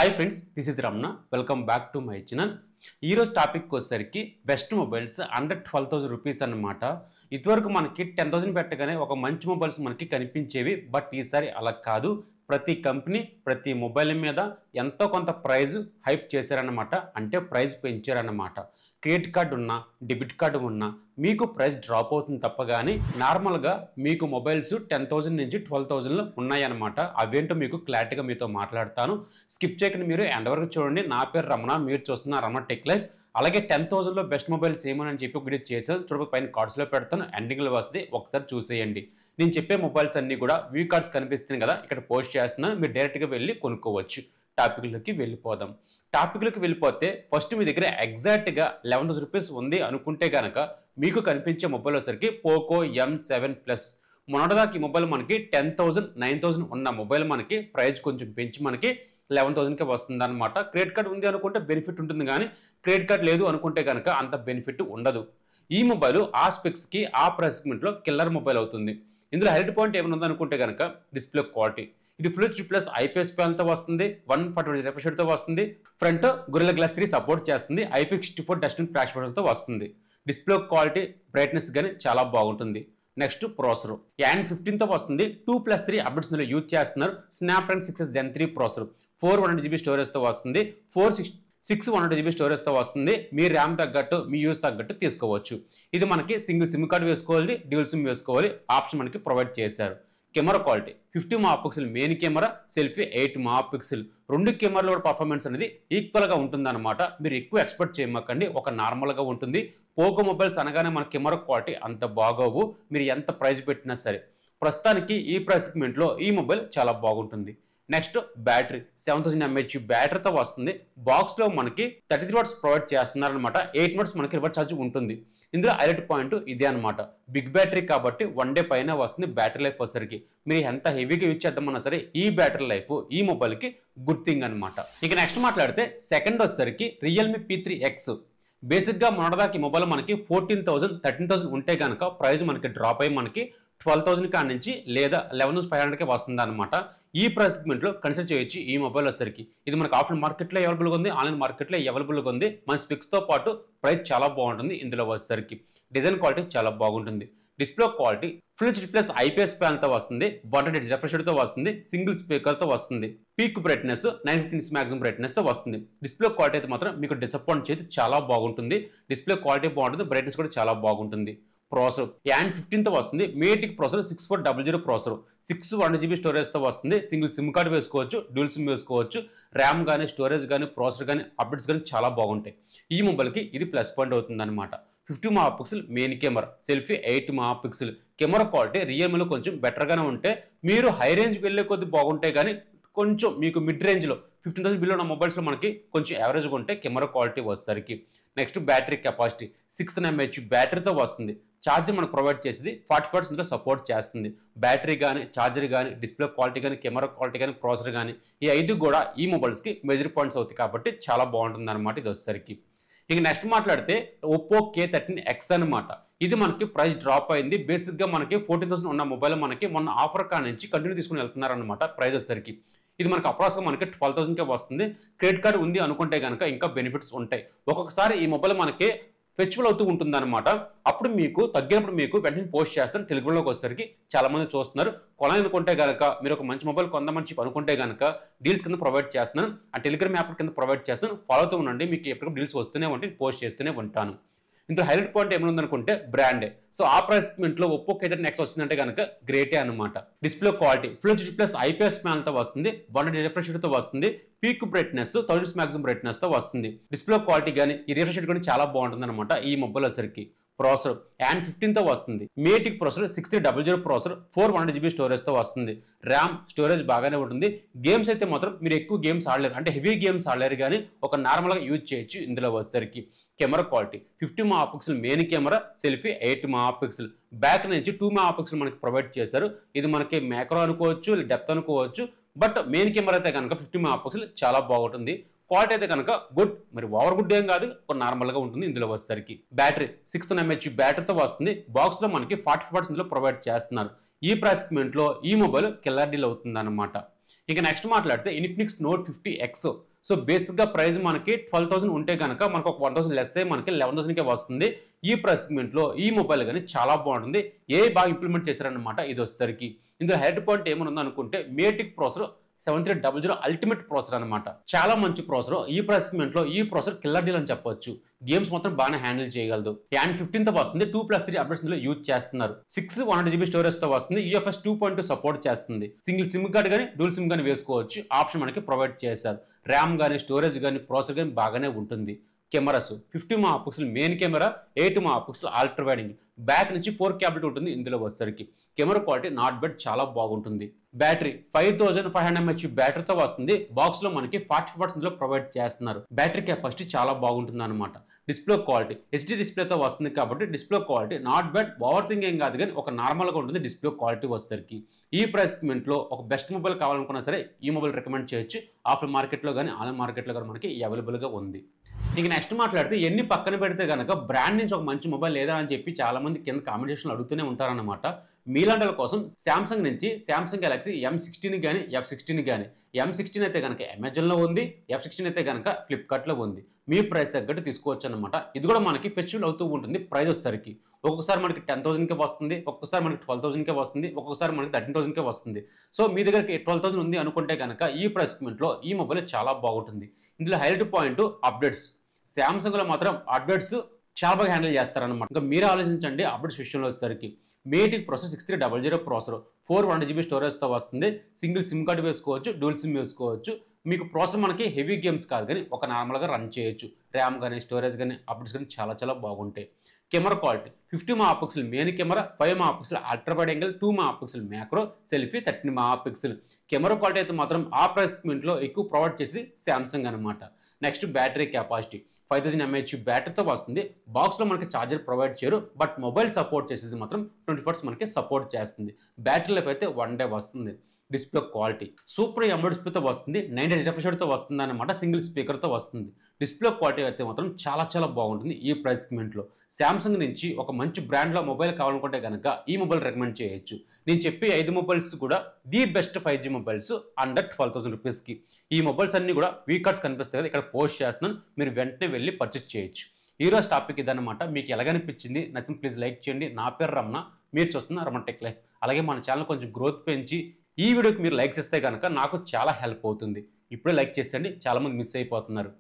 Hi friends, this is Ramna. Welcome back to my channel. ఈ రోజు topic వచ్చేసరికి best mobiles under 12,000 rupees అన్నమాట. ఇదివరకు మనకి 10,000 పెట్టగానే ఒక మంచి మొబైల్స్ మనకి కనిపించేవి. బట్ ఈసారి అలా కాదు. ప్రతి కంపెనీ ప్రతి మొబైల్ మీద ఎంతో కొంత ప్రైస్ హైప్ చేశారన్నమాట. అంటే ప్రైస్ పెంచారన్నమాట. క్రెడిట్ కార్డు ఉన్నా డెబిట్ కార్డు ఉన్నా మీకు ప్రైస్ డ్రాప్ అవుతుంది తప్ప కానీ నార్మల్గా మీకు మొబైల్స్ 10,000 నుంచి 12,000 ఉన్నాయన్నమాట. అవేంటో మీకు క్లారిటీగా మీతో మాట్లాడతాను. స్కిప్ చేయకుండా మీరు ఎండ్ వరకు చూడండి. నా పేరు రమణ, మీరు చూస్తున్న రమణ టెక్ లైఫ్. అలాగే 10,000లో బెస్ట్ మొబైల్స్ ఏమని చెప్పి ఒక వీడియో చేశాను. చూడక పైన కార్డ్స్లో పెడతాను, ఎండింగ్లో వస్తుంది, ఒకసారి చూసేయండి. నేను చెప్పే మొబైల్స్ అన్నీ కూడా వ్యూ కార్డ్స్ కనిపిస్తున్నాయి కదా, ఇక్కడ పోస్ట్ చేస్తున్నాను. మీరు డైరెక్ట్గా వెళ్ళి కొనుక్కోవచ్చు. టాపిక్లోకి వెళ్ళిపోదాం. టాపిక్లోకి వెళ్ళిపోతే ఫస్ట్ మీ దగ్గర ఎగ్జాక్ట్గా 11,000 రూపీస్ ఉంది అనుకుంటే కనుక మీకు కనిపించే మొబైల్ వచ్చేసరికి పోకో M7 Plus. మొన్నటిదాకా ఈ మొబైల్ మనకి 10,000, 9,000 ఉన్న మొబైల్ మనకి ప్రైస్ కొంచెం పెంచి మనకి 11,000కి వస్తుంది అనమాట. క్రెడిట్ కార్డ్ ఉంది అనుకుంటే బెనిఫిట్ ఉంటుంది, కానీ క్రెడిట్ కార్డ్ లేదు అనుకుంటే కనుక అంత బెనిఫిట్ ఉండదు. ఈ మొబైల్ ఆ స్పెక్స్కి ఆ ప్రైస్ సెగ్మెంట్లో కిల్లర్ మొబైల్ అవుతుంది. ఇందులో హైలైట్ పాయింట్ ఏమైనా ఉందనుకుంటే కనుక డిస్ప్లే క్వాలిటీ. ఇది ఫుల్ హెచ్డీ ప్లస్ IPS ప్యానల్తో వస్తుంది, 140 రిఫ్రెష్ రేట్తో వస్తుంది. ఫ్రంట్ గొరిల్లా గ్లాస్ 3 సపోర్ట్ చేస్తుంది, IP64 డస్టిన్ ఫ్లాష్ తో వస్తుంది. డిస్ప్లే క్వాలిటీ బ్రైట్నెస్ కానీ చాలా బాగుంటుంది. నెక్స్ట్ ప్రాసెసర్ N15తో వస్తుంది. 2+3 అప్డేట్స్ ఇందులో యూజ్ చేస్తున్నారు. స్నాప్డ్రాగన్ 6 Gen 3 ప్రాసెసర్, 400GB స్టోరేజ్తో వస్తుంది, 600GB స్టోరేజ్తో వస్తుంది. మీ ర్యామ్ తగ్గట్టు మీ యూజ్ తగ్గట్టు తీసుకోవచ్చు. ఇది మనకి సింగిల్ సిమ్ కార్డు వేసుకోవాలి, డ్యూల్ సిమ్ వేసుకోవాలి, ఆప్షన్ మనకి ప్రొవైడ్ చేశారు. Camera quality 50 megapixel main camera, selfie 8 megapixel. రెండు కెమెరాలో కూడా పర్ఫార్మెన్స్ అనేది ఈక్వల్గా ఉంటుందన్నమాట. మీరు ఎక్కువ ఎక్స్పెక్ట్ చేయమాకండి, ఒక నార్మల్గా ఉంటుంది. పోకో మొబైల్స్ అనగానే మన కెమెరా క్వాలిటీ అంత బాగోవు, మీరు ఎంత ప్రైస్ పెట్టినా సరే. ప్రస్తుతానికి ఈ ప్రైస్ సెగ్మెంట్లో ఈ మొబైల్ చాలా బాగుంటుంది. నెక్స్ట్ బ్యాటరీ 7000 mAh బ్యాటరీతో వస్తుంది. బాక్స్లో మనకి 33 వాట్స్ ప్రొవైడ్ చేస్తున్నారనమాట. 8 వాట్స్ మనకి రివర్స్ ఛార్జ్ ఉంటుంది. ఇందులో హైలైట్ పాయింట్ ఇదే అనమాట. బిగ్ బ్యాటరీ కాబట్టి 1 డే పైన వస్తుంది బ్యాటరీ లైఫ్ వచ్చేసరికి. మీరు ఎంత హెవీగా యూజ్ చేద్దామన్నా సరే ఈ బ్యాటరీ లైఫ్ ఈ మొబైల్కి గుడ్ థింగ్ అనమాట. ఇక నెక్స్ట్ మాట్లాడితే సెకండ్ వచ్చేసరికి Realme P3X. బేసిక్గా మొన్నటిదాకా ఈ మొబైల్ మనకి 14,000, 13,000 ఉంటే కనుక ప్రైస్ మనకి డ్రాప్ అయ్యి మనకి 12,000 కాడి నుంచి లేదా 11,500కి వస్తుంది అనమాట. ఈ ప్రైస్ సెగ్మెంట్లో కన్సిడర్ చేయొచ్చు ఈ మొబైల్ వచ్చేసరికి. ఇది మనకి ఆఫ్లైన్ మార్కెట్లో అవైలబుల్గా ఉంది, ఆన్లైన్ మార్కెట్లో అవైలబుల్గా ఉంది. మన స్పెక్స్తో పాటు ప్రైస్ చాలా బాగుంటుంది. ఇందులో వచ్చేసరికి డిజైన్ క్వాలిటీ చాలా బాగుంటుంది. Display quality full HD plus IPS ప్యానల్తో వస్తుంది, 120 రిఫ్రెష్ రేట్తో వస్తుంది, సింగిల్ స్పీకర్తో వస్తుంది. పీక్ బ్రైట్నెస్ 915 మ్యాక్సిమం బ్రైట్నెస్తో వస్తుంది. డిస్ప్లే క్వాలిటీ అయితే మాత్రం మీకు డిసప్పాయింట్ చేసి చాలా బాగుంటుంది. డిస్ప్లే క్వాలిటీ బాగుంటుంది, బ్రైట్నెస్ కూడా చాలా బాగుంటుంది. ప్రాసెసర్ N15తో వస్తుంది. మేటిక్ ప్రాసెసర్ 6400 ప్రాసెసర్, 600GB స్టోరేజ్తో వస్తుంది. సింగిల్ సిమ్ కార్డు వేసుకోవచ్చు, డ్యూల్ సిమ్ వేసుకోవచ్చు. ర్యామ్ కానీ స్టోరేజ్ కానీ ప్రాసెసర్ కానీ అప్డేట్స్ కానీ చాలా బాగుంటాయి. ఈ మొబైల్కి ఇది ప్లస్ పాయింట్ అవుతుంది అనమాట. 50 megapixel main camera, selfie 8 megapixel. Camera quality రియల్మీలో కొంచెం బెటర్గానే ఉంటే, మీరు హై రేంజ్కి వెళ్ళే కొద్ది బాగుంటాయి, కానీ కొంచెం మీకు మిడ్ రేంజ్లో 15,000 బిలో ఉన్న మొబైల్స్లో మనకి కొంచెం యావరేజ్గా ఉంటే కెమెరా క్వాలిటీ వచ్చేసరికి. నెక్స్ట్ బ్యాటరీ కెపాసిటీ 600 mAh బ్యాటరీతో వస్తుంది. ఛార్జర్ మనకు ప్రొవైడ్ చేసేది 40 వాట్స్ ఇందులో సపోర్ట్ చేస్తుంది. బ్యాటరీ కానీ ఛార్జర్ కానీ డిస్ప్లే క్వాలిటీ కానీ కెమెరా క్వాలిటీ కానీ ప్రాసెసర్ కానీ ఈ 5 కూడా ఈ మొబైల్స్కి మేజర్ పాయింట్స్ అవుతాయి కాబట్టి చాలా బాగుంటుంది అనమాట ఇది వచ్చేసరికి. ఇక నెక్స్ట్ మాట్లాడితే ఒప్పో K13X అనమాట. ఇది మనకి ప్రైస్ డ్రాప్ అయింది. బేసిక్గా మనకి 14,000 ఉన్న మొబైల్ మనకి మొన్న ఆఫర్ కా నుంచి కంటిన్యూ తీసుకుని వెళ్తున్నారనమాట. ప్రైస్ వచ్చేసరికి ఇది మనకి అప్రాక్స్గా మనకి 12,000కే వస్తుంది. క్రెడిట్ కార్డు ఉంది అనుకుంటే కనుక ఇంకా బెనిఫిట్స్ ఉంటాయి. ఒక్కొక్కసారి ఈ మొబైల్ మనకి ఫెస్టివల్ అవుతూ ఉంటుంది అనమాట. అప్పుడు మీకు తగ్గినప్పుడు మీకు వెంటనే పోస్ట్ చేస్తాను. టెలిగ్రామ్లోకి వచ్చేసరికి చాలా మంది చూస్తున్నారు. కొనాలనుకుంటే కనుక మీరు ఒక మంచి మొబైల్ కొందామని చెప్పి అనుకుంటే కనుక డీల్స్ కింద ప్రొవైడ్ చేస్తున్నాను. ఆ టెలిగ్రామ్ యాప్ కింద ప్రొవైడ్ చేస్తాను. ఫాలో అవుతూ ఉండండి, మీకు ఎప్పటికప్పుడు డీల్స్ వస్తూనే ఉంటాయి, పోస్ట్ చేస్తూనే ఉంటాను. ఇందులో హైలైట్ పాయింట్ ఏమైనా ఉందనుకుంటే బ్రాండే. సో ఆ ప్రైస్ సెగ్మెంట్లో ఒప్పో K13X వచ్చిందంటే కనుక గ్రేటే అనమాట. Display quality full HD plus IPS ప్యానల్తో వస్తుంది, 120 రిఫ్రెష్ రేట్తో వస్తుంది. పీక్ బ్రైట్నెస్ 1000 మ్యాక్సిమం బ్రైట్నెస్తో వస్తుంది. డిస్ప్లే క్వాలిటీ కానీ ఈ రిఫ్రెష్ రేట్ కానీ చాలా బాగుంటుంది అనమాట ఈ మొబైల్ వచ్చరికి. ప్రాసెసర్ N15తో వస్తుంది. మేటిక్ ప్రాసెసర్ 6300 ప్రాసెసర్, 400GB స్టోరేజ్తో వస్తుంది. ర్యామ్ స్టోరేజ్ బాగానే ఉంటుంది. గేమ్స్ అయితే మాత్రం మీరు ఎక్కువ గేమ్స్ ఆడలేరు, అంటే హెవీ గేమ్స్ ఆడలేరు, కానీ ఒక నార్మల్గా యూజ్ చేయొచ్చు ఇందులో వచ్చేసరికి. Camera quality 50 megapixel main camera, selfie 8 megapixel. Back నుంచి 2 మెగాపిక్సెల్ మనకి ప్రొవైడ్ చేశారు. ఇది మనకి మ్యాక్రో అనుకోవచ్చు, డెప్త్ అనుకోవచ్చు. బట్ మెయిన్ కెమెరా అయితే కనుక 50 మెగాపిక్సెల్ చాలా బాగుంటుంది. క్వాలిటీ అయితే కనుక గుడ్, మరి ఓవర్ గుడ్ ఏం కాదు, ఒక నార్మల్గా ఉంటుంది ఇందులో వచ్చేసరికి. బ్యాటరీ 600 mAh బ్యాటరీతో వస్తుంది. బాక్స్లో మనకి 40 వాట్స్ ఇందులో ప్రొవైడ్ చేస్తున్నారు. ఈ ప్రైస్ సెగ్మెంట్లో ఈ మొబైల్ కిల్లర్ డీల్ అవుతుంది అనమాట. ఇక నెక్స్ట్ మాట్లాడితే ఇన్ఫినిక్స్ Note 50X సో బేసిక్గా ప్రైస్ మనకి 12,000 ఉంటే కనుక మనకు ఒక 1,000 లెస్ అయ్యి మనకి 11,000కే వస్తుంది. ఈ ప్రైస్ సెగ్మెంట్లో ఈ మొబైల్ కానీ చాలా బాగుంటుంది. బాగా ఇంప్లిమెంట్ చేశారనమాట ఇది వచ్చేసరికి. ఇందులో హైలైట్ పాయింట్ ఏమైనా అనుకుంటే మేటిక్ ప్రాసెసర్ 7300 అల్టిమేట్ ప్రాసెసర్ అనమాట. చాలా మంచి ప్రాసెసర్. ఈ ప్రైస్ సెగ్మెంట్లో ఈ ప్రాసెసర్ కిల్లర్ డీల్ అని చెప్పొచ్చు. గేమ్స్ మొత్తం బాగానే హ్యాండిల్ చేయగలదు. అండ్ 15th వస్తుంది. 2+3 అప్డేట్స్ ఇందులో యూజ్ చేస్తున్నారు. 100GB స్టోరేజ్ తో వస్తుంది. UFS 2.2 సపోర్ట్ చేస్తుంది. సింగిల్ సిమ్ కార్డ్ కానీ డూల్ సిమ్ కానీ వేసుకోవచ్చు. ఆప్షన్ మనకి ప్రొవైడ్ చేశారు. ర్యామ్ కానీ స్టోరేజ్ కానీ ప్రాసెసర్ కానీ బాగానే ఉంటుంది. Cameras 50 MP main camera, 8 MP ultra wide angle, back నుంచి 4K అప్డేట్ ఉంటుంది. ఇందులో వచ్చేసరికి కెమెరా క్వాలిటీ నాట్ బ్యాడ్, చాలా బాగుంటుంది. బ్యాటరీ 5500 mAh బ్యాటరీతో వస్తుంది. బాక్స్ లో మనకి 40 వాట్స్ ప్రొవైడ్ చేస్తున్నారు. బ్యాటరీ కెపాసిటీ చాలా బాగుంటుంది అనమాట. డిస్ప్లే క్వాలిటీ HD డిస్ప్లేతో వస్తుంది కాబట్టి display quality not bad, over thing ఏం కాదు కానీ ఒక నార్మల్గా ఉంటుంది డిస్ప్లే క్వాలిటీ వచ్చేసరికి. ఈ ప్రైస్ సెగ్మెంట్లో ఒక బెస్ట్ మొబైల్ కావాలనుకున్నా సరే ఈ మొబైల్ రికమెండ్ చేయొచ్చు. ఆఫ్లైన్ మార్కెట్లో కానీ ఆన్లైన్ మార్కెట్లో కానీ మనకి అవైలబుల్గా ఉంది. ఇంక నెక్స్ట్ మాట్లాడితే ఎన్ని పక్కన పెడితే కనుక బ్రాండ్ నుంచి ఒక మంచి మొబైల్ లేదా అని చెప్పి చాలా మంది కింద కామెంటేషన్లు అడుగుతూనే ఉంటారన్నమాట. మీలాంటి కోసం సామ్సంగ్ నుంచి సామ్సంగ్ గెలాక్సీ M16 కానీ F16 కానీ, M16 అయితే కనుక అమెజాన్లో ఉంది, F16 అయితే కనుక ఫ్లిప్కార్ట్లో ఉంది. మీ ప్రైస్ తగ్గట్టు తీసుకోవచ్చు అనమాట. ఇది కూడా మనకి ఫెస్టివల్ అవుతూ ఉంటుంది. ప్రైస్ వచ్చేసరికి ఒక్కొక్కసారి మనకి 10,000కే వస్తుంది, ఒక్కొక్కసారి మనకి 12,000కే వస్తుంది, ఒక్కొక్కసారి మనకి 13,000కే వస్తుంది. సో మీ దగ్గరికి 12,000 ఉంది అనుకుంటే కనుక ఈ ప్రైస్ సెగ్మెంట్లో ఈ మొబైల్ చాలా బాగుంటుంది. ఇందులో హైలైట్ పాయింట్ అప్డేట్స్. సామ్సంగ్లో మాత్రం అప్డేట్స్ చాలా బాగా హ్యాండిల్ చేస్తారనమాట. ఇంకా మీరు ఆలోచించండి అప్డేట్స్ విషయంలో వచ్చేసరికి. మేటిక్ ప్రాసెసర్ 6300 ప్రాసెసర్, 400GB స్టోరేజ్తో వస్తుంది. సింగిల్ సిమ్ కార్డు వేసుకోవచ్చు, డూల్ సిమ్ వేసుకోవచ్చు. మీకు ప్రాసెసర్ మనకి హెవీ గేమ్స్ కాదు కానీ ఒక నార్మల్గా రన్ చేయొచ్చు. ర్యామ్ కానీ స్టోరేజ్ కానీ అప్డేట్స్ కానీ చాలా చాలా బాగుంటాయి. Camera quality 50 MP main camera, 5 MP ultra wide angle, 2 MP macro, selfie 13 MP. Camera quality అయితే మాత్రం ఆ ప్రైస్ సెగ్మెంట్లో ఎక్కువ ప్రొవైడ్ చేసేది సామ్సంగ్ అనమాట. నెక్స్ట్ బ్యాటరీ కెపాసిటీ 5000 mAh బ్యాటరీతో వస్తుంది. బాక్స్లో మనకి ఛార్జర్ ప్రొవైడ్ చేయరు, బట్ మొబైల్ సపోర్ట్ చేసేది మాత్రం 20 వాట్స్ మనకి సపోర్ట్ చేస్తుంది. బ్యాటరీ లైఫ్ అయితే 1 డే వస్తుంది. డిస్ప్లే క్వాలిటీ సూపర్ AMOLED డిస్ప్లేతో వస్తుంది. 90 రిఫ్రెష్తో వస్తుంది అనమాట. సింగిల్ స్పీకర్తో వస్తుంది. డిస్ప్లే క్వాలిటీ అయితే మాత్రం చాలా చాలా బాగుంటుంది ఈ ప్రైస్ సెగ్మెంట్లో. సామ్సంగ్ నుంచి ఒక మంచి బ్రాండ్లో మొబైల్ కావాలనుకుంటే కనుక ఈ మొబైల్ రికమెండ్ చేయొచ్చు. నేను చెప్పే 5 మొబైల్స్ కూడా the best 5G mobiles under 12,000 రూపీస్కి. ఈ మొబైల్స్ అన్ని కూడా వీకార్డ్స్ కనిపిస్తాయి కదా, ఇక్కడ పోస్ట్ చేస్తున్నాను. మీరు వెంటనే వెళ్ళి పర్చేస్ చేయొచ్చు. ఈరోజు టాపిక్ ఇదన్నమాట. మీకు ఎలాగనిపించింది నచ్చింది ప్లీజ్ లైక్ చేయండి. నా పేరు రమణ, మీరు చూస్తున్న రమణ టెక్ లైఫ్. అలాగే మన ఛానల్ కొంచెం గ్రోత్ పెంచి ఈ వీడియోకి మీరు లైక్స్ ఇస్తే కనుక నాకు చాలా హెల్ప్ అవుతుంది. ఇప్పుడే లైక్ చేసేయండి, చాలామంది మిస్ అయిపోతున్నారు.